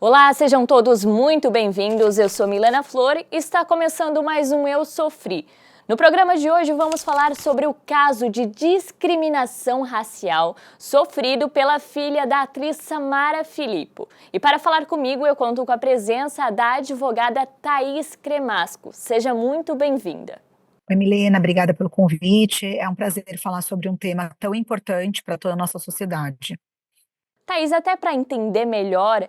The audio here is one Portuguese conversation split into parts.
Olá, sejam todos muito bem-vindos. Eu sou Milena Flor e está começando mais um Eu Sofri. No programa de hoje vamos falar sobre o caso de discriminação racial sofrido pela filha da atriz Samara Filippo. E para falar comigo eu conto com a presença da advogada Thaís Cremasco. Seja muito bem-vinda. Oi, Milena, obrigada pelo convite. É um prazer falar sobre um tema tão importante para toda a nossa sociedade. Thaís, até para entender melhor,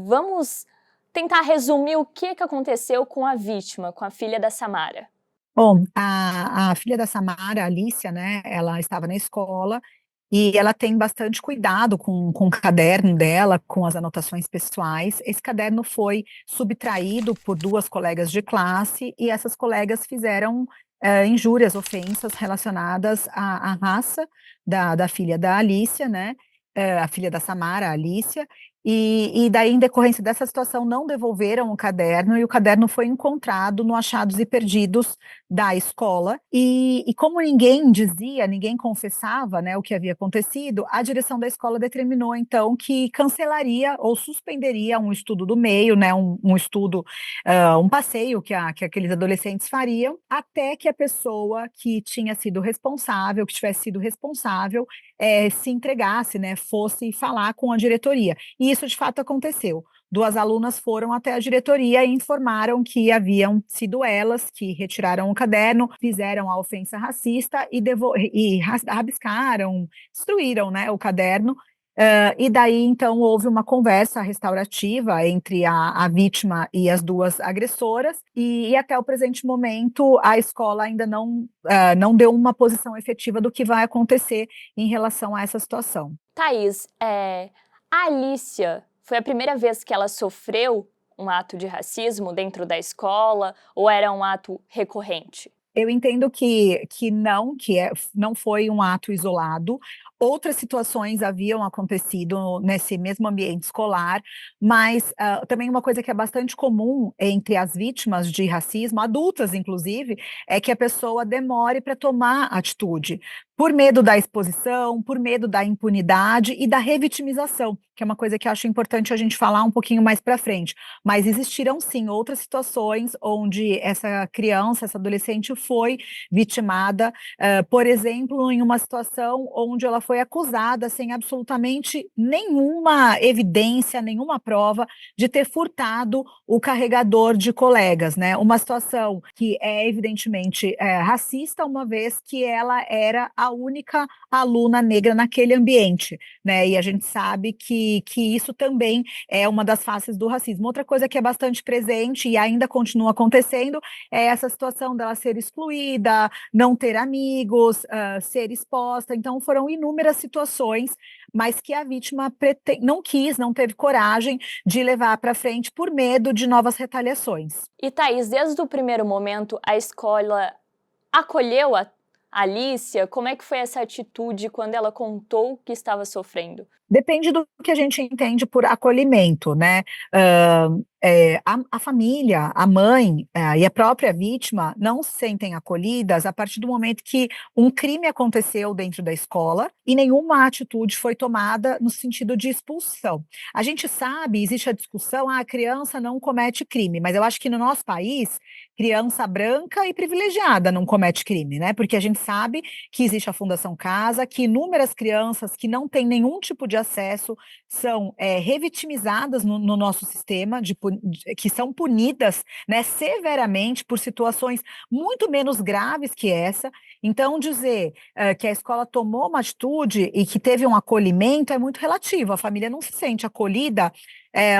vamos tentar resumir o que aconteceu com a vítima, com a filha da Samara. Bom, a filha da Samara, a Alicia, né, ela estava na escola e ela tem bastante cuidado com o caderno dela, com as anotações pessoais. Esse caderno foi subtraído por duas colegas de classe e essas colegas fizeram injúrias, ofensas relacionadas à raça da filha da Alicia, né, a filha da Samara, a Alicia, e daí, em decorrência dessa situação, não devolveram o caderno e o caderno foi encontrado no achados e perdidos da escola. E como ninguém dizia, ninguém confessava, né, o que havia acontecido, a direção da escola determinou, então, que cancelaria ou suspenderia um estudo do meio, né, um estudo, um passeio que aqueles adolescentes fariam, até que a pessoa que tinha sido responsável, que tivesse sido responsável, se entregasse, né, fosse falar com a diretoria. E isso de fato aconteceu. Duas alunas foram até a diretoria e informaram que haviam sido elas que retiraram o caderno, fizeram a ofensa racista e rabiscaram, destruíram, né, o caderno. E daí, então, houve uma conversa restaurativa entre a vítima e as duas agressoras, e até o presente momento a escola ainda não deu uma posição efetiva do que vai acontecer em relação a essa situação. Thaís, a Alicia, foi a primeira vez que ela sofreu um ato de racismo dentro da escola ou era um ato recorrente? Eu entendo não foi um ato isolado. Outras situações haviam acontecido nesse mesmo ambiente escolar, mas também uma coisa que é bastante comum entre as vítimas de racismo, adultas inclusive, é que a pessoa demore para tomar atitude, por medo da exposição, por medo da impunidade e da revitimização, que é uma coisa que eu acho importante a gente falar um pouquinho mais para frente. Mas existiram sim outras situações onde essa criança, essa adolescente foi vitimada, por exemplo, em uma situação onde ela foi acusada sem absolutamente nenhuma evidência, nenhuma prova de ter furtado o carregador de colegas, né? Uma situação que é evidentemente racista, uma vez que ela era a única aluna negra naquele ambiente, né? E a gente sabe que isso também é uma das faces do racismo. Outra coisa que é bastante presente e ainda continua acontecendo é essa situação dela ser excluída, não ter amigos, ser exposta. Então, foram inúmeras situações, mas que a vítima não quis, não teve coragem de levar para frente por medo de novas retaliações. E Thaís, desde o primeiro momento, a escola acolheu a Alicia? Como é que foi essa atitude quando ela contou que estava sofrendo? Depende do que a gente entende por acolhimento, né? A família, a mãe, e a própria vítima não se sentem acolhidas a partir do momento que um crime aconteceu dentro da escola e nenhuma atitude foi tomada no sentido de expulsão. A gente sabe, existe a discussão, a criança não comete crime, mas eu acho que no nosso país, criança branca e privilegiada não comete crime, né? Porque a gente sabe que existe a Fundação Casa, que inúmeras crianças que não têm nenhum tipo de acesso são revitimizadas no nosso sistema, que são punidas, né, severamente por situações muito menos graves que essa. Então, dizer que a escola tomou uma atitude e que teve um acolhimento é muito relativo. A família não se sente acolhida,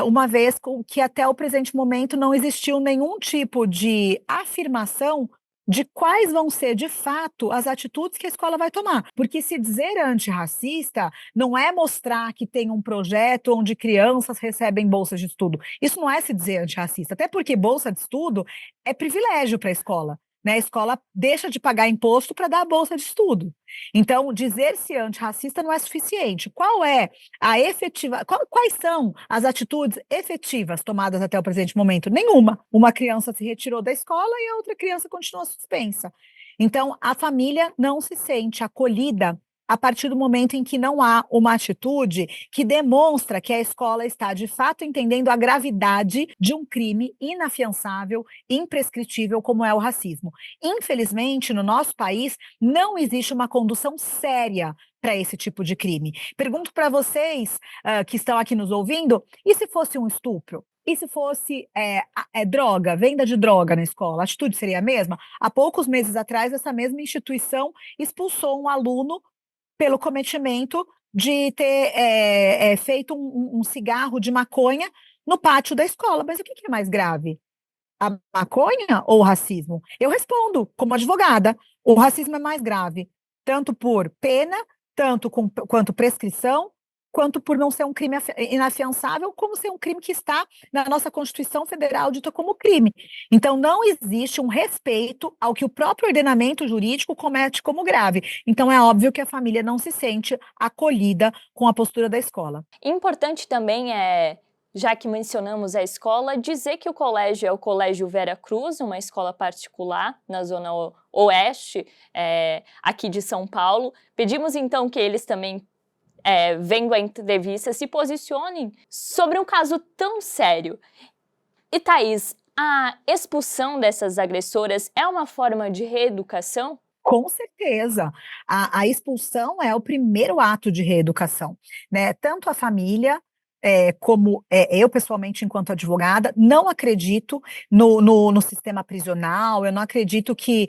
uma vez que até o presente momento não existiu nenhum tipo de afirmação de quais vão ser, de fato, as atitudes que a escola vai tomar. Porque se dizer antirracista não é mostrar que tem um projeto onde crianças recebem bolsas de estudo. Isso não é se dizer antirracista, até porque bolsa de estudo é privilégio para a escola, né? A escola deixa de pagar imposto para dar a bolsa de estudo. Então, dizer-se antirracista não é suficiente. Qual é a efetiva, quais são as atitudes efetivas tomadas até o presente momento? Nenhuma. Uma criança se retirou da escola e a outra criança continua suspensa. Então, a família não se sente acolhida a partir do momento em que não há uma atitude que demonstra que a escola está, de fato, entendendo a gravidade de um crime inafiançável, imprescritível, como é o racismo. Infelizmente, no nosso país, não existe uma condução séria para esse tipo de crime. Pergunto para vocês, que estão aqui nos ouvindo, e se fosse um estupro? E se fosse droga, venda de droga na escola? A atitude seria a mesma? Há poucos meses atrás, essa mesma instituição expulsou um aluno pelo cometimento de ter feito um cigarro de maconha no pátio da escola. Mas o que é mais grave? A maconha ou o racismo? Eu respondo, como advogada, o racismo é mais grave, tanto por pena, quanto prescrição, quanto por não ser um crime inafiançável, como ser um crime que está na nossa Constituição Federal dita como crime. Então, não existe um respeito ao que o próprio ordenamento jurídico comete como grave. Então, é óbvio que a família não se sente acolhida com a postura da escola. Importante também já que mencionamos a escola, dizer que o colégio é o Colégio Vera Cruz, uma escola particular na zona oeste, aqui de São Paulo. Pedimos então que eles também, vendo a entrevista, se posicionem sobre um caso tão sério. E Thaís, a expulsão dessas agressoras é uma forma de reeducação? Com certeza. A expulsão é o primeiro ato de reeducação, né? Tanto a família, como eu, pessoalmente, enquanto advogada, não acredito no sistema prisional, eu não acredito que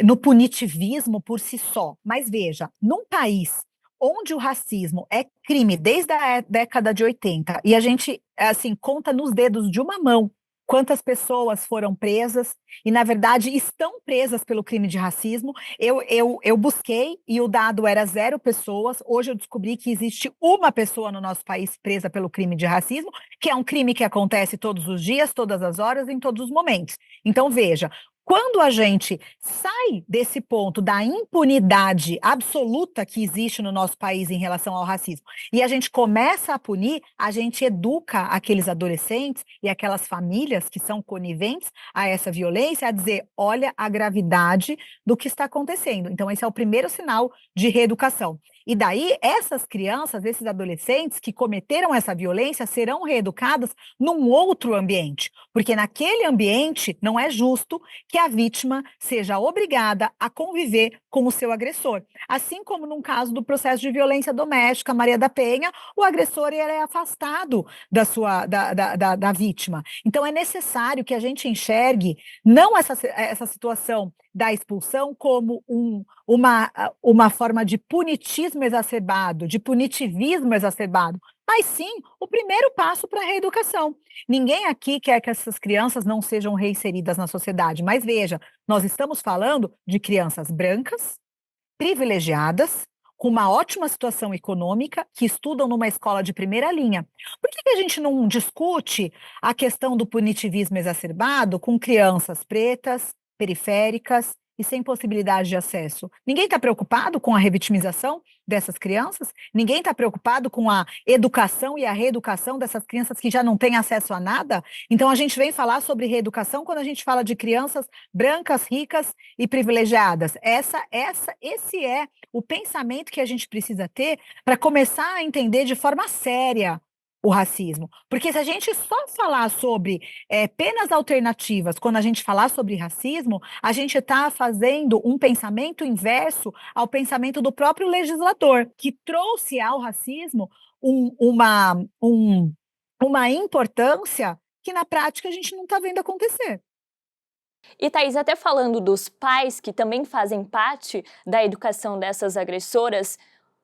no punitivismo por si só. Mas veja, num país onde o racismo é crime desde a década de 80, e a gente, assim, conta nos dedos de uma mão quantas pessoas foram presas e, na verdade, estão presas pelo crime de racismo. Eu busquei e o dado era 0 pessoas. Hoje eu descobri que existe uma pessoa no nosso país presa pelo crime de racismo, que é um crime que acontece todos os dias, todas as horas, em todos os momentos. Então, veja, quando a gente sai desse ponto da impunidade absoluta que existe no nosso país em relação ao racismo e a gente começa a punir, a gente educa aqueles adolescentes e aquelas famílias que são coniventes a essa violência a dizer: olha a gravidade do que está acontecendo. Então, esse é o primeiro sinal de reeducação. E daí, essas crianças, esses adolescentes que cometeram essa violência serão reeducadas num outro ambiente, porque naquele ambiente não é justo que a vítima seja obrigada a conviver com o seu agressor. Assim como num caso do processo de violência doméstica, Maria da Penha, o agressor ele é afastado da vítima. Então, é necessário que a gente enxergue não essa situação da expulsão como uma forma de punitismo exacerbado, de punitivismo exacerbado, mas sim o primeiro passo para a reeducação. Ninguém aqui quer que essas crianças não sejam reinseridas na sociedade, mas veja, nós estamos falando de crianças brancas, privilegiadas, com uma ótima situação econômica, que estudam numa escola de primeira linha. Por que a gente não discute a questão do punitivismo exacerbado com crianças pretas, periféricas e sem possibilidade de acesso? Ninguém está preocupado com a revitimização dessas crianças? Ninguém está preocupado com a educação e a reeducação dessas crianças que já não têm acesso a nada? Então, a gente vem falar sobre reeducação quando a gente fala de crianças brancas, ricas e privilegiadas. Esse é o pensamento que a gente precisa ter para começar a entender de forma séria o racismo. Porque se a gente só falar sobre penas alternativas, quando a gente falar sobre racismo, a gente está fazendo um pensamento inverso ao pensamento do próprio legislador, que trouxe ao racismo uma importância que na prática a gente não está vendo acontecer. E Thaís, até falando dos pais que também fazem parte da educação dessas agressoras,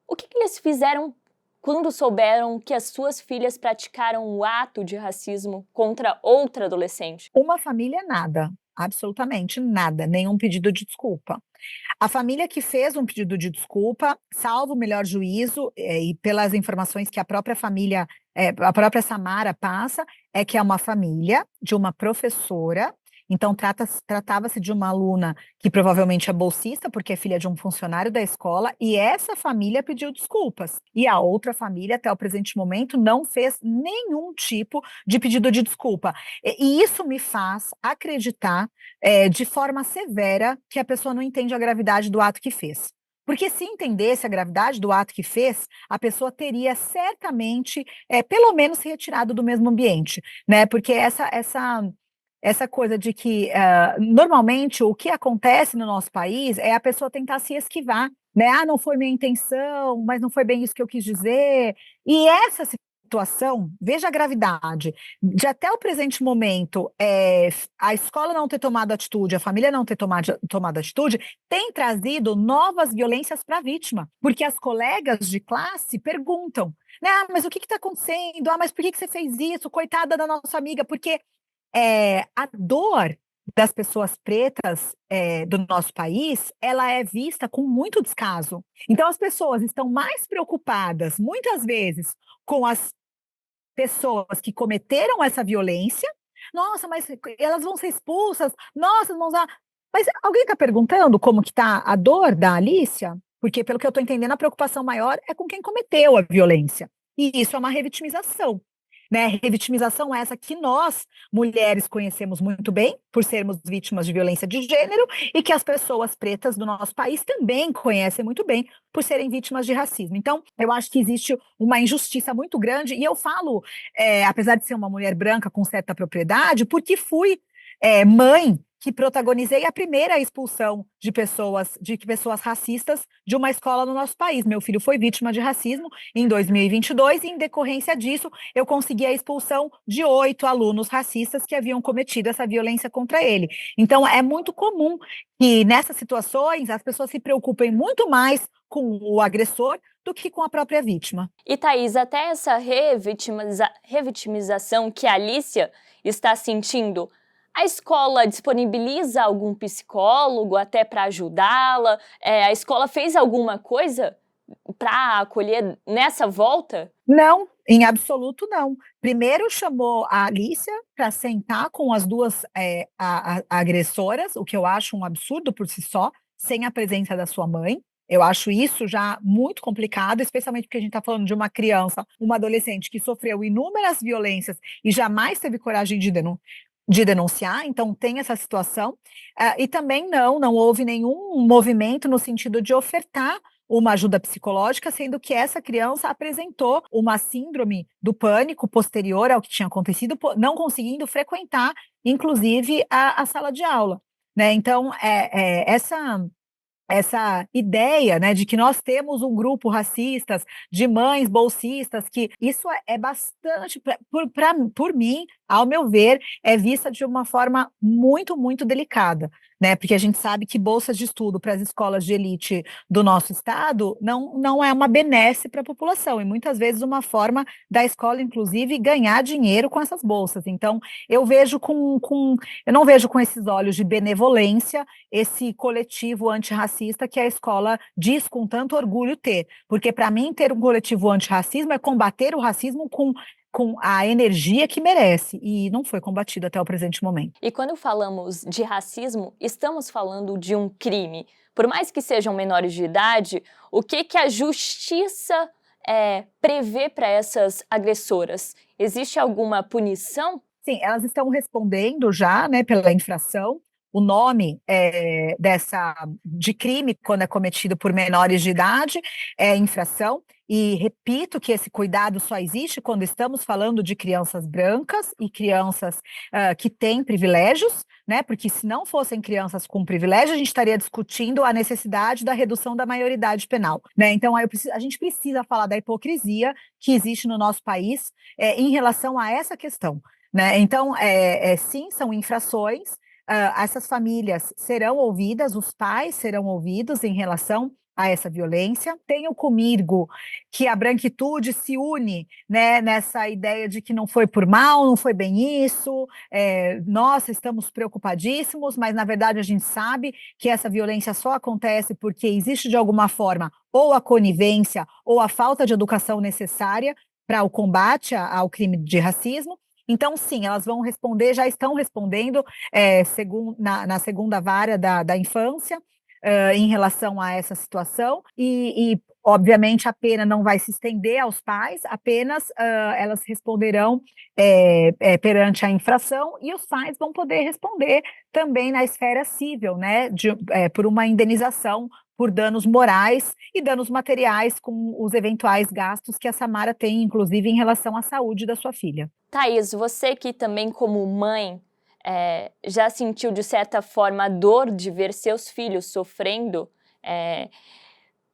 o que eles fizeram quando souberam que as suas filhas praticaram o ato de racismo contra outra adolescente? Uma família, nada, absolutamente nada, nenhum pedido de desculpa. A família que fez um pedido de desculpa, salvo o melhor juízo, e pelas informações que a própria família, a própria Samara passa, é que é uma família de uma professora. Então, tratava-se de uma aluna que provavelmente é bolsista, porque é filha de um funcionário da escola, e essa família pediu desculpas. E a outra família, até o presente momento, não fez nenhum tipo de pedido de desculpa. E isso me faz acreditar, de forma severa, que a pessoa não entende a gravidade do ato que fez. Porque se entendesse a gravidade do ato que fez, a pessoa teria certamente, pelo menos, se retirado do mesmo ambiente, né? Porque essa coisa de que, normalmente, o que acontece no nosso país é a pessoa tentar se esquivar, né? Ah, não foi minha intenção, mas não foi bem isso que eu quis dizer. E essa situação, veja a gravidade, de até o presente momento, a escola não ter tomado atitude, a família não ter tomado atitude, tem trazido novas violências para a vítima, porque as colegas de classe perguntam, né? Ah, mas o que está acontecendo? Ah, mas por que você fez isso? Coitada da nossa amiga, porque a dor das pessoas pretas do nosso país, ela é vista com muito descaso. Então, as pessoas estão mais preocupadas, muitas vezes, com as pessoas que cometeram essa violência. Nossa, mas elas vão ser expulsas. Nossa, vão usar. Mas alguém está perguntando como que está a dor da Alicia? Porque, pelo que eu estou entendendo, a preocupação maior é com quem cometeu a violência. E isso é uma revitimização. Né? Revitimização essa que nós, mulheres, conhecemos muito bem, por sermos vítimas de violência de gênero, e que as pessoas pretas do nosso país também conhecem muito bem, por serem vítimas de racismo. Então, eu acho que existe uma injustiça muito grande, e eu falo, apesar de ser uma mulher branca com certa propriedade, porque fui mãe que protagonizei a primeira expulsão de pessoas racistas de uma escola no nosso país. Meu filho foi vítima de racismo em 2022 e, em decorrência disso, eu consegui a expulsão de 8 alunos racistas que haviam cometido essa violência contra ele. Então, é muito comum que, nessas situações, as pessoas se preocupem muito mais com o agressor do que com a própria vítima. E, Thaís, até essa revitimização que a Alicia está sentindo, a escola disponibiliza algum psicólogo até para ajudá-la? A escola fez alguma coisa para acolher nessa volta? Não, em absoluto não. Primeiro chamou a Alicia para sentar com as duas agressoras, o que eu acho um absurdo por si só, sem a presença da sua mãe. Eu acho isso já muito complicado, especialmente porque a gente está falando de uma criança, uma adolescente que sofreu inúmeras violências e jamais teve coragem de denunciar, então tem essa situação. E também não houve nenhum movimento no sentido de ofertar uma ajuda psicológica, sendo que essa criança apresentou uma síndrome do pânico posterior ao que tinha acontecido, não conseguindo frequentar, inclusive, a sala de aula, né? Então, essa ideia, né, de que nós temos um grupo racistas, de mães bolsistas, que isso é bastante, por mim, ao meu ver, é vista de uma forma muito, muito delicada, né, porque a gente sabe que bolsas de estudo para as escolas de elite do nosso estado não é uma benesse para a população, e muitas vezes uma forma da escola, inclusive, ganhar dinheiro com essas bolsas. Então, eu vejo eu não vejo com esses olhos de benevolência esse coletivo antirracista que a escola diz com tanto orgulho ter. Porque, para mim, ter um coletivo antirracismo é combater o racismo com a energia que merece, e não foi combatido até o presente momento. E quando falamos de racismo, estamos falando de um crime. Por mais que sejam menores de idade, o que a justiça prevê para essas agressoras? Existe alguma punição? Sim, elas estão respondendo já, né, pela infração. O nome de crime, quando é cometido por menores de idade, é infração. E repito que esse cuidado só existe quando estamos falando de crianças brancas e crianças que têm privilégios, né? Porque se não fossem crianças com privilégio, a gente estaria discutindo a necessidade da redução da maioridade penal, né? Então, a gente precisa falar da hipocrisia que existe no nosso país em relação a essa questão. Né? Então, sim, são infrações. Essas famílias serão ouvidas, os pais serão ouvidos em relação a essa violência. Tenho comigo que a branquitude se une, né, nessa ideia de que não foi por mal, não foi bem isso, nós estamos preocupadíssimos, mas na verdade a gente sabe que essa violência só acontece porque existe de alguma forma ou a conivência ou a falta de educação necessária para o combate ao crime de racismo. Então, sim, elas vão responder, já estão respondendo na segunda vara da infância em relação a essa situação, obviamente, a pena não vai se estender aos pais, apenas elas responderão perante a infração, e os pais vão poder responder também na esfera civil, né, por uma indenização por danos morais e danos materiais com os eventuais gastos que a Samara tem, inclusive em relação à saúde da sua filha. Thaís, você que também como mãe já sentiu de certa forma a dor de ver seus filhos sofrendo,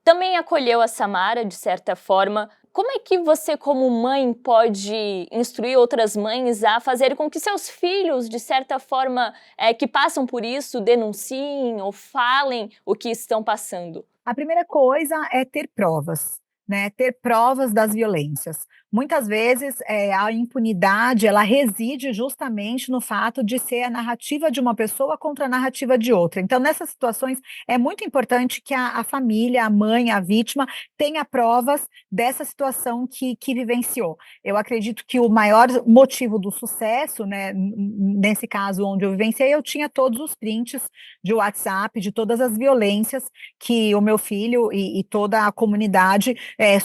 também acolheu a Samara de certa forma. Como é que você como mãe pode instruir outras mães a fazer com que seus filhos, de certa forma, que passam por isso, denunciem ou falem o que estão passando? A primeira coisa é ter provas, né? Ter provas das violências. Muitas vezes a impunidade ela reside justamente no fato de ser a narrativa de uma pessoa contra a narrativa de outra. Então, nessas situações, é muito importante que a família, a mãe, a vítima, tenha provas dessa situação que vivenciou. Eu acredito que o maior motivo do sucesso, né, nesse caso onde eu vivenciei, eu tinha todos os prints de WhatsApp, de todas as violências que o meu filho e toda a comunidade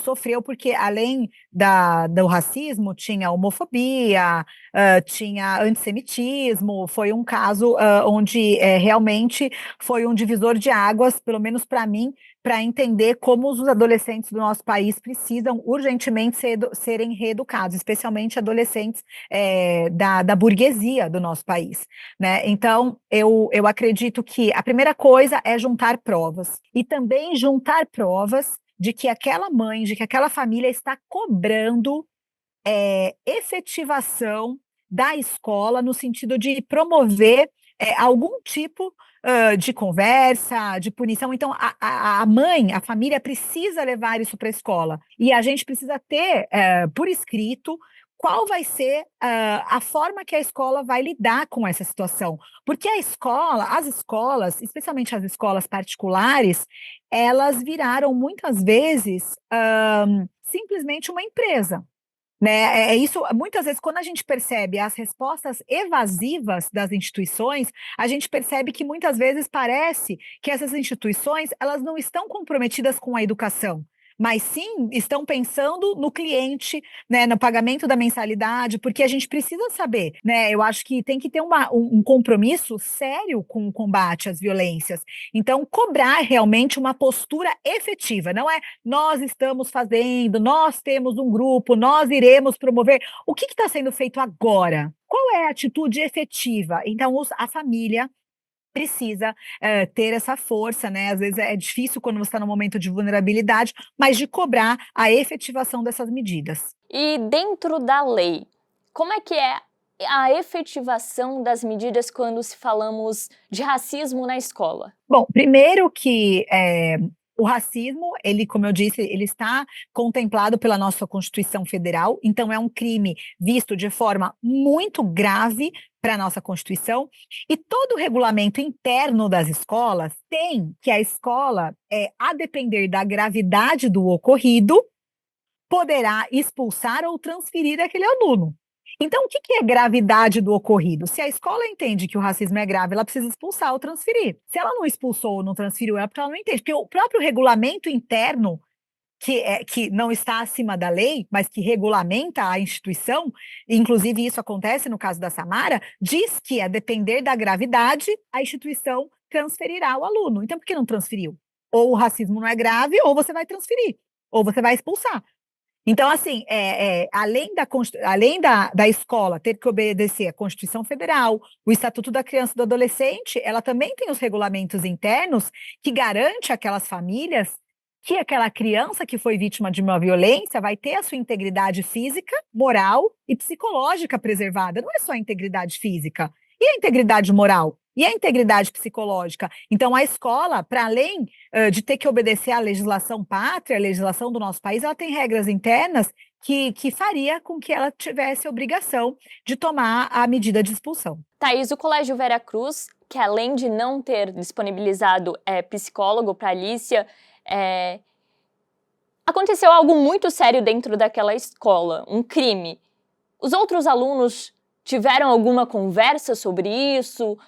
sofreu, porque além do racismo, tinha homofobia, tinha antissemitismo, foi um caso onde realmente foi um divisor de águas, pelo menos para mim, para entender como os adolescentes do nosso país precisam urgentemente serem reeducados, especialmente adolescentes da burguesia do nosso país, né? Então, eu acredito que a primeira coisa é juntar provas, e também juntar provas de que aquela mãe, de que aquela família está cobrando efetivação da escola no sentido de promover algum tipo de conversa, de punição. Então, a mãe, a família precisa levar isso para a escola. E a gente precisa ter por escrito qual vai ser a forma que a escola vai lidar com essa situação. Porque as escolas, especialmente as escolas particulares, elas viraram muitas vezes simplesmente uma empresa, né? Isso, muitas vezes, quando a gente percebe as respostas evasivas das instituições, a gente percebe que muitas vezes parece que essas instituições elas não estão comprometidas com a educação, mas sim estão pensando no cliente, né, no pagamento da mensalidade, porque a gente precisa saber, né? Eu acho que tem que ter um compromisso sério com o combate às violências. Então, cobrar realmente uma postura efetiva, não é nós estamos fazendo, nós temos um grupo, nós iremos promover. O que está sendo feito agora? Qual é a atitude efetiva? Então, a família precisa ter essa força, né? Às vezes é difícil quando você está num momento de vulnerabilidade, mas de cobrar a efetivação dessas medidas. E dentro da lei, como é que é a efetivação das medidas quando se falamos de racismo na escola? Bom, primeiro que o racismo, ele, como eu disse, ele está contemplado pela nossa Constituição Federal, então é um crime visto de forma muito grave para a nossa Constituição, e todo o regulamento interno das escolas tem que a escola, a depender da gravidade do ocorrido, poderá expulsar ou transferir aquele aluno. Então, o que é gravidade do ocorrido? Se a escola entende que o racismo é grave, ela precisa expulsar ou transferir. Se ela não expulsou ou não transferiu, é porque ela não entende. Porque o próprio regulamento interno, que não está acima da lei, mas que regulamenta a instituição, inclusive isso acontece no caso da Samara, diz que, a depender da gravidade, a instituição transferirá o aluno. Então, por que não transferiu? Ou o racismo não é grave, ou você vai transferir, ou você vai expulsar. Então, assim, além da escola ter que obedecer à Constituição Federal, o Estatuto da Criança e do Adolescente, ela também tem os regulamentos internos que garante àquelas famílias que aquela criança que foi vítima de uma violência vai ter a sua integridade física, moral e psicológica preservada. Não é só a integridade física, e a integridade moral? E a integridade psicológica? Então, a escola, para além de ter que obedecer à legislação pátria, à legislação do nosso país, ela tem regras internas que faria com que ela tivesse a obrigação de tomar a medida de expulsão. Thaís, o Colégio Vera Cruz, que além de não ter disponibilizado psicólogo para a Alicia, aconteceu algo muito sério dentro daquela escola, um crime. Os outros alunos tiveram alguma conversa sobre isso?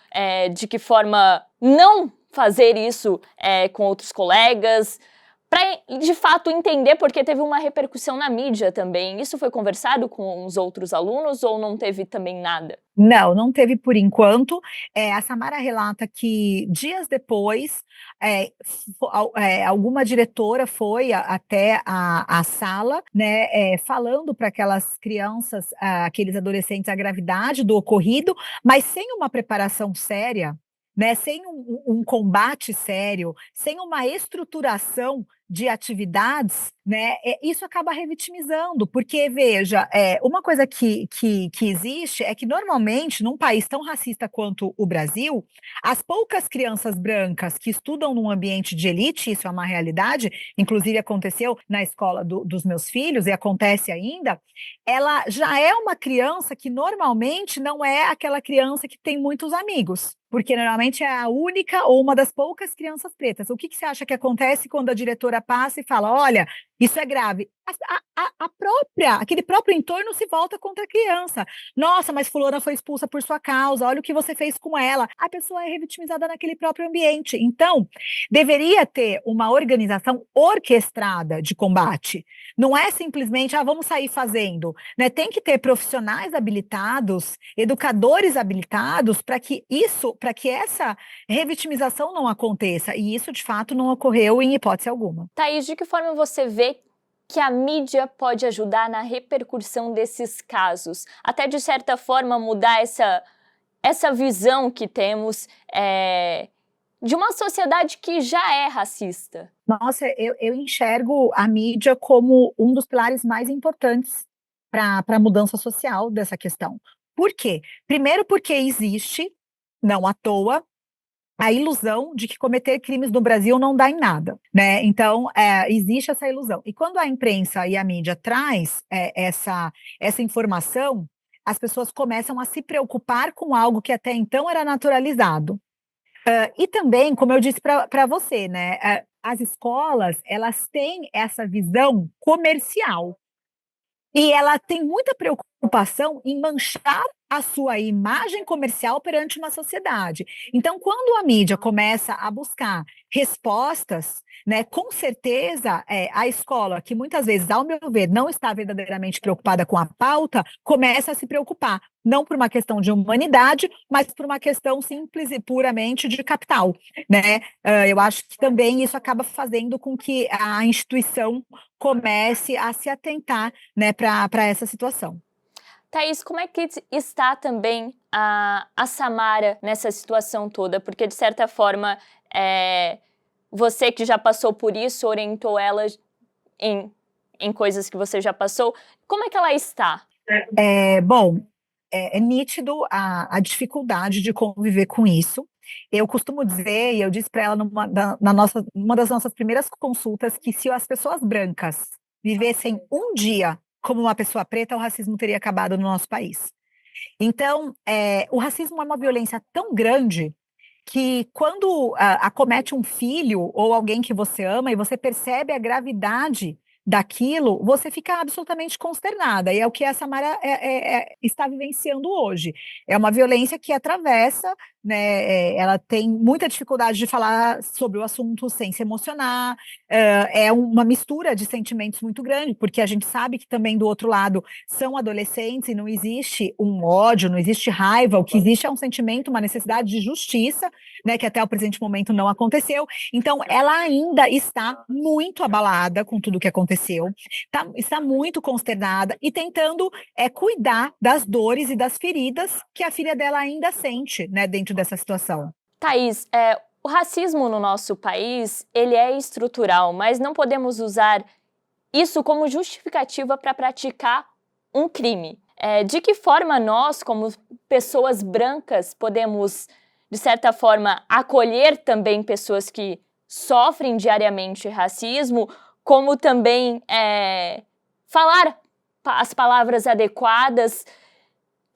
De que forma não fazer isso com outros colegas? para de fato entender, porque teve uma repercussão na mídia também. Isso foi conversado com os outros alunos ou não teve também nada? Não, não teve por enquanto. A Samara relata que dias depois, alguma diretora foi até a sala, né, falando para aquelas crianças, aqueles adolescentes, a gravidade do ocorrido, mas sem uma preparação séria, né, sem um combate sério, sem uma estruturação de atividades, né, isso acaba revitimizando, porque, veja, uma coisa que existe é que, normalmente, num país tão racista quanto o Brasil, as poucas crianças brancas que estudam num ambiente de elite, isso é uma realidade, inclusive aconteceu na escola dos meus filhos, e acontece ainda, ela já é uma criança que, normalmente, não é aquela criança que tem muitos amigos, porque normalmente é a única ou uma das poucas crianças pretas. O que você acha que acontece quando a diretora passa e fala: olha, isso é grave? Aquele próprio entorno se volta contra a criança. Nossa, mas fulana foi expulsa por sua causa, olha o que você fez com ela. A pessoa é revitimizada naquele próprio ambiente. Então, deveria ter uma organização orquestrada de combate. Não é simplesmente, vamos sair fazendo, né? Tem que ter profissionais habilitados, educadores habilitados para que essa revitimização não aconteça. E isso, de fato, não ocorreu em hipótese alguma. Thaís, de que forma você vê que a mídia pode ajudar na repercussão desses casos? Até, de certa forma, mudar essa visão que temos de uma sociedade que já é racista. Nossa, eu enxergo a mídia como um dos pilares mais importantes para a mudança social dessa questão. Por quê? Primeiro porque existe, não à toa, a ilusão de que cometer crimes no Brasil não dá em nada, né? Então, existe essa ilusão. E quando a imprensa e a mídia traz essa informação, as pessoas começam a se preocupar com algo que até então era naturalizado. E também, como eu disse para você, né? As escolas, elas têm essa visão comercial. E ela tem muita preocupação em manchar a sua imagem comercial perante uma sociedade. Então, quando a mídia começa a buscar respostas, né, com certeza a escola, que muitas vezes, ao meu ver, não está verdadeiramente preocupada com a pauta, começa a se preocupar, não por uma questão de humanidade, mas por uma questão simples e puramente de capital, né? Eu acho que também isso acaba fazendo com que a instituição comece a se atentar, né, para essa situação. Thaís, como é que está também a Samara nessa situação toda? Porque, de certa forma, você que já passou por isso, orientou ela em coisas que você já passou. Como é que ela está? Bom, é nítido a dificuldade de conviver com isso. Eu costumo dizer, e eu disse para ela numa das nossas primeiras consultas, que se as pessoas brancas vivessem um dia como uma pessoa preta, o racismo teria acabado no nosso país. Então, o racismo é uma violência tão grande que, quando acomete um filho ou alguém que você ama e você percebe a gravidade daquilo, você fica absolutamente consternada. E é o que a Samara está vivenciando hoje. É uma violência que atravessa, né? Ela tem muita dificuldade de falar sobre o assunto sem se emocionar. É uma mistura de sentimentos muito grande, porque a gente sabe que também do outro lado são adolescentes e não existe um ódio, não existe raiva. O que existe é um sentimento, uma necessidade de justiça, né, que até o presente momento não aconteceu. Então, ela ainda está muito abalada com tudo que aconteceu, está muito consternada e tentando cuidar das dores e das feridas que a filha dela ainda sente, né, dentro dessa situação. Thaís, o racismo no nosso país, ele é estrutural, mas não podemos usar isso como justificativa para praticar um crime. De que forma nós, como pessoas brancas, podemos, de certa forma, acolher também pessoas que sofrem diariamente racismo, como também falar as palavras adequadas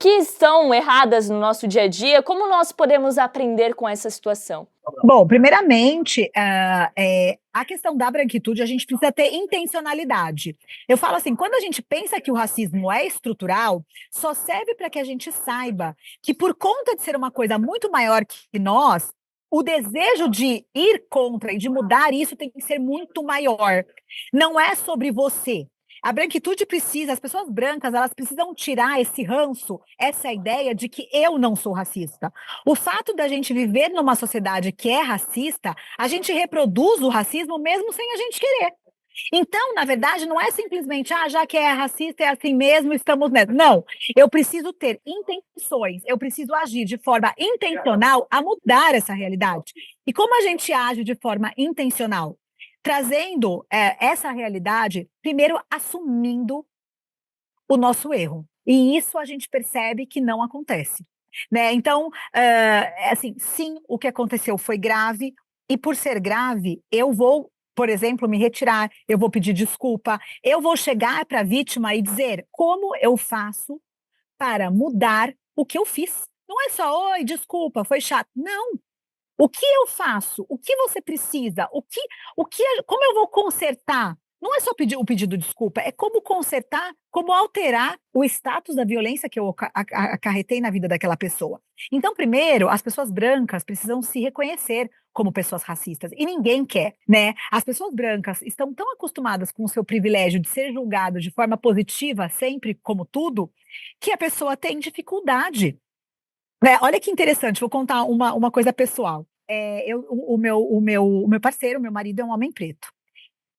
que estão erradas no nosso dia a dia? Como nós podemos aprender com essa situação? Bom, primeiramente, a questão da branquitude, a gente precisa ter intencionalidade. Eu falo assim, quando a gente pensa que o racismo é estrutural, só serve para que a gente saiba que, por conta de ser uma coisa muito maior que nós, o desejo de ir contra e de mudar isso tem que ser muito maior. Não é sobre você. A branquitude precisa, as pessoas brancas, elas precisam tirar esse ranço, essa ideia de que eu não sou racista. O fato da gente viver numa sociedade que é racista, a gente reproduz o racismo mesmo sem a gente querer. Então, na verdade, não é simplesmente, já que é racista, é assim mesmo, estamos nessa. Não, eu preciso ter intenções, eu preciso agir de forma intencional a mudar essa realidade. E como a gente age de forma intencional? Trazendo essa realidade, primeiro assumindo o nosso erro. E isso a gente percebe que não acontece. Né? Então, assim, sim, o que aconteceu foi grave, e por ser grave, eu vou, por exemplo, me retirar, eu vou pedir desculpa, eu vou chegar para a vítima e dizer como eu faço para mudar o que eu fiz. Não é só, oi, desculpa, foi chato. Não. O que eu faço? O que você precisa? Como eu vou consertar? Não é só pedir o pedido de desculpa, é como consertar, como alterar o status da violência que eu acarretei na vida daquela pessoa. Então, primeiro, as pessoas brancas precisam se reconhecer como pessoas racistas, e ninguém quer, né? As pessoas brancas estão tão acostumadas com o seu privilégio de ser julgado de forma positiva, sempre como tudo, que a pessoa tem dificuldade. Olha que interessante, vou contar uma coisa pessoal. O meu parceiro, o meu marido, é um homem preto.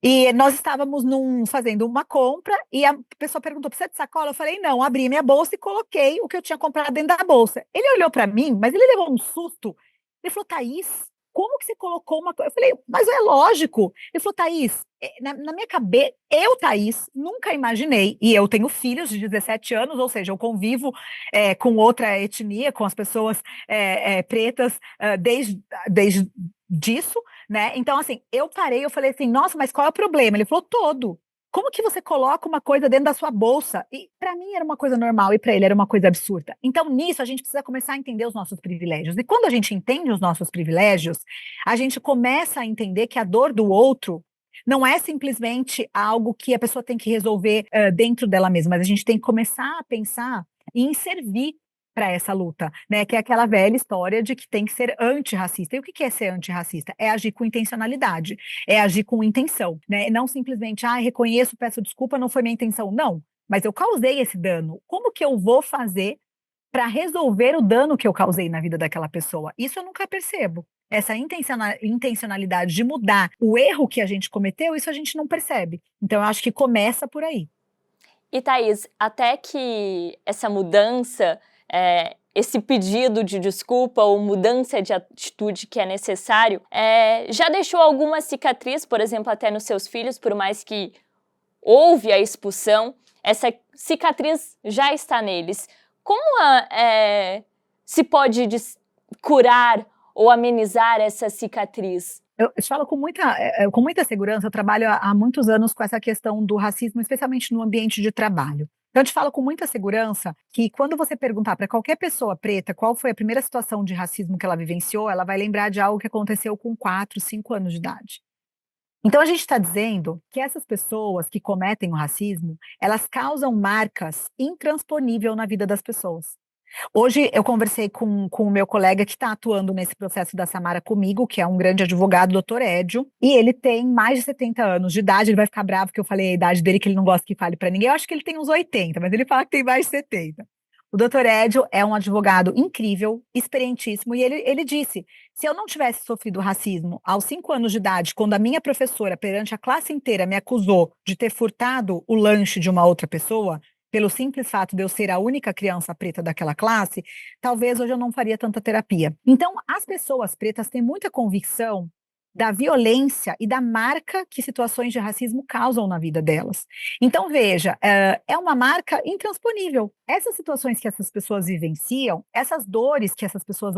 E nós estávamos fazendo uma compra e a pessoa perguntou: precisa de sacola? Eu falei: não, abri minha bolsa e coloquei o que eu tinha comprado dentro da bolsa. Ele olhou para mim, mas ele levou um susto. Ele falou: Thaís, como que você colocou uma coisa? Eu falei: mas é lógico. Ele falou: Thaís, na minha cabeça, eu, Thaís, nunca imaginei, e eu tenho filhos de 17 anos, ou seja, eu convivo com outra etnia, com as pessoas pretas, desde disso, né? Então, assim, eu parei, eu falei assim, nossa, mas qual é o problema? Ele falou, todo. Como que você coloca uma coisa dentro da sua bolsa? E para mim era uma coisa normal e para ele era uma coisa absurda. Então, nisso, a gente precisa começar a entender os nossos privilégios. E quando a gente entende os nossos privilégios, a gente começa a entender que a dor do outro não é simplesmente algo que a pessoa tem que resolver dentro dela mesma, mas a gente tem que começar a pensar em servir para essa luta, né? Que é aquela velha história de que tem que ser antirracista. E o que é ser antirracista? É agir com intencionalidade, é agir com intenção, né? Não simplesmente, reconheço, peço desculpa, não foi minha intenção. Não, mas eu causei esse dano. Como que eu vou fazer para resolver o dano que eu causei na vida daquela pessoa? Isso eu nunca percebo. Essa intencionalidade de mudar o erro que a gente cometeu, isso a gente não percebe. Então, eu acho que começa por aí. E, Thaís, até que essa mudança, esse pedido de desculpa ou mudança de atitude que é necessário, já deixou alguma cicatriz, por exemplo, até nos seus filhos, por mais que houve a expulsão, essa cicatriz já está neles. Como se pode curar ou amenizar essa cicatriz? Eu te falo com muita segurança, eu trabalho há muitos anos com essa questão do racismo, especialmente no ambiente de trabalho. Então, eu te falo com muita segurança que quando você perguntar para qualquer pessoa preta qual foi a primeira situação de racismo que ela vivenciou, ela vai lembrar de algo que aconteceu com 4, 5 anos de idade. Então, a gente está dizendo que essas pessoas que cometem o racismo, elas causam marcas intransponíveis na vida das pessoas. Hoje eu conversei com o meu colega que está atuando nesse processo da Samara comigo, que é um grande advogado, doutor Édio, e ele tem mais de 70 anos de idade. Ele vai ficar bravo que eu falei a idade dele, que ele não gosta que fale para ninguém. Eu acho que ele tem uns 80, mas ele fala que tem mais de 70. O doutor Édio é um advogado incrível, experientíssimo, e ele disse: se eu não tivesse sofrido racismo aos 5 anos de idade, quando a minha professora, perante a classe inteira, me acusou de ter furtado o lanche de uma outra pessoa, pelo simples fato de eu ser a única criança preta daquela classe, talvez hoje eu não faria tanta terapia. Então, as pessoas pretas têm muita convicção da violência e da marca que situações de racismo causam na vida delas. Então, veja, é uma marca intransponível. Essas situações que essas pessoas vivenciam, essas dores que essas pessoas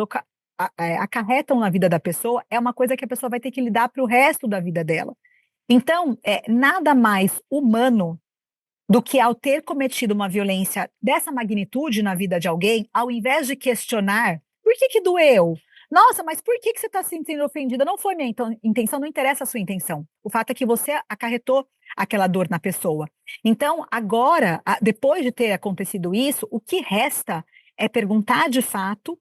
acarretam na vida da pessoa, é uma coisa que a pessoa vai ter que lidar para o resto da vida dela. Então, nada mais humano do que ao ter cometido uma violência dessa magnitude na vida de alguém, ao invés de questionar por que doeu? Nossa, mas por que você está se sentindo ofendida? Não foi minha intenção, não interessa a sua intenção. O fato é que você acarretou aquela dor na pessoa. Então, agora, depois de ter acontecido isso, o que resta é perguntar de fato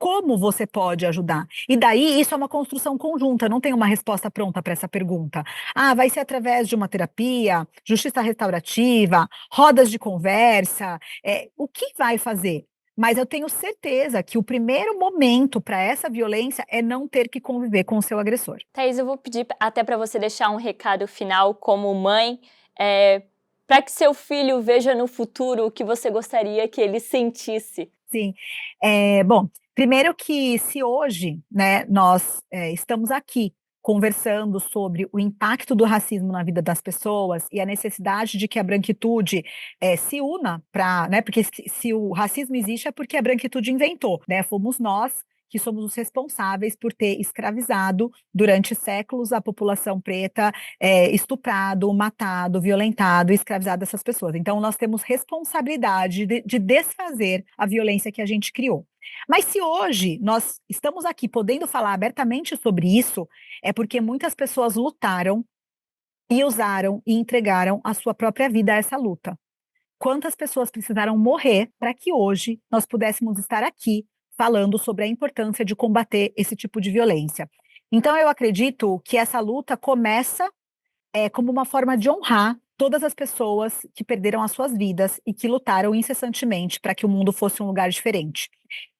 como você pode ajudar? E daí isso é uma construção conjunta, não tem uma resposta pronta para essa pergunta. Ah, vai ser através de uma terapia, justiça restaurativa, rodas de conversa, o que vai fazer? Mas eu tenho certeza que o primeiro momento para essa violência é não ter que conviver com o seu agressor. Thaís, eu vou pedir até para você deixar um recado final como mãe, para que seu filho veja no futuro o que você gostaria que ele sentisse. Sim. Bom, primeiro que se hoje, né, nós estamos aqui conversando sobre o impacto do racismo na vida das pessoas e a necessidade de que a branquitude se una para, né, porque se o racismo existe é porque a branquitude inventou, né, fomos nós que somos os responsáveis por ter escravizado durante séculos a população preta, estuprado, matado, violentado, escravizado essas pessoas. Então, nós temos responsabilidade de desfazer a violência que a gente criou. Mas se hoje nós estamos aqui podendo falar abertamente sobre isso, é porque muitas pessoas lutaram e usaram e entregaram a sua própria vida a essa luta. Quantas pessoas precisaram morrer para que hoje nós pudéssemos estar aqui falando sobre a importância de combater esse tipo de violência? Então, eu acredito que essa luta começa como uma forma de honrar todas as pessoas que perderam as suas vidas e que lutaram incessantemente para que o mundo fosse um lugar diferente.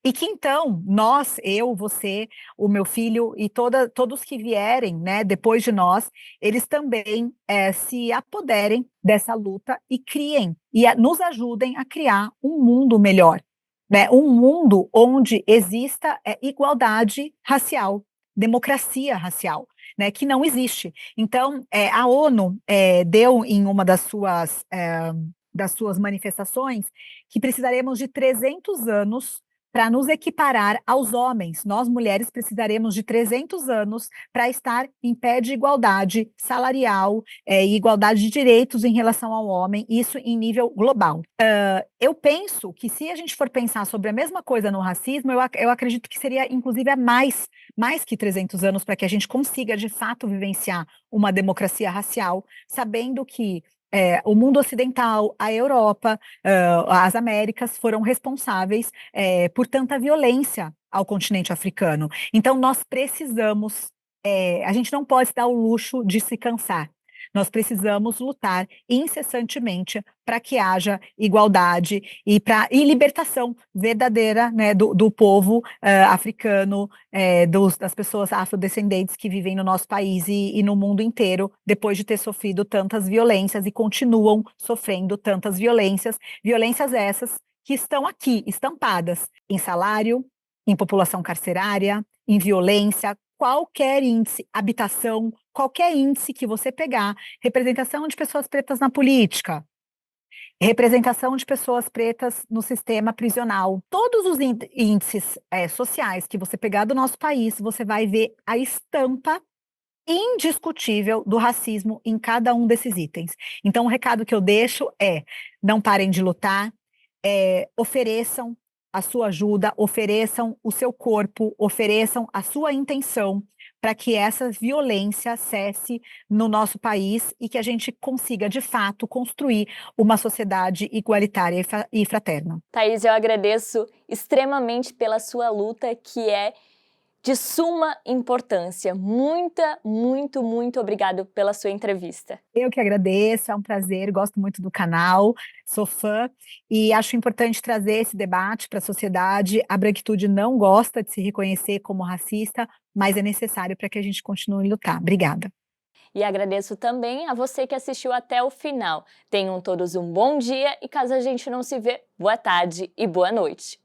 E que então, nós, eu, você, o meu filho e todos que vierem, né, depois de nós, eles também se apoderem dessa luta e criem, nos ajudem a criar um mundo melhor, né, um mundo onde exista igualdade racial, democracia racial, né, que não existe. Então, a ONU deu em uma das suas manifestações que precisaremos de 300 anos para nos equiparar aos homens. Nós, mulheres, precisaremos de 300 anos para estar em pé de igualdade salarial e igualdade de direitos em relação ao homem, isso em nível global. Eu penso que se a gente for pensar sobre a mesma coisa no racismo, eu acredito que seria, inclusive, mais que 300 anos para que a gente consiga, de fato, vivenciar uma democracia racial, sabendo que o mundo ocidental, a Europa, as Américas foram responsáveis por tanta violência ao continente africano. Então, nós precisamos, a gente não pode se dar o luxo de se cansar. Nós precisamos lutar incessantemente para que haja igualdade e libertação verdadeira, né, do povo africano, das pessoas afrodescendentes que vivem no nosso país e no mundo inteiro, depois de ter sofrido tantas violências e continuam sofrendo tantas violências, violências essas que estão aqui, estampadas em salário, em população carcerária, em violência, qualquer índice, habitação, qualquer índice que você pegar, representação de pessoas pretas na política, representação de pessoas pretas no sistema prisional, todos os índices sociais que você pegar do nosso país, você vai ver a estampa indiscutível do racismo em cada um desses itens. Então, o recado que eu deixo é: não parem de lutar, ofereçam a sua ajuda, ofereçam o seu corpo, ofereçam a sua intenção para que essa violência cesse no nosso país e que a gente consiga, de fato, construir uma sociedade igualitária e fraterna. Thaís, eu agradeço extremamente pela sua luta, que é de suma importância. Muito obrigado pela sua entrevista. Eu que agradeço, é um prazer, gosto muito do canal, sou fã e acho importante trazer esse debate para a sociedade. A branquitude não gosta de se reconhecer como racista, mas é necessário para que a gente continue a lutar. Obrigada. E agradeço também a você que assistiu até o final. Tenham todos um bom dia e caso a gente não se vê, boa tarde e boa noite.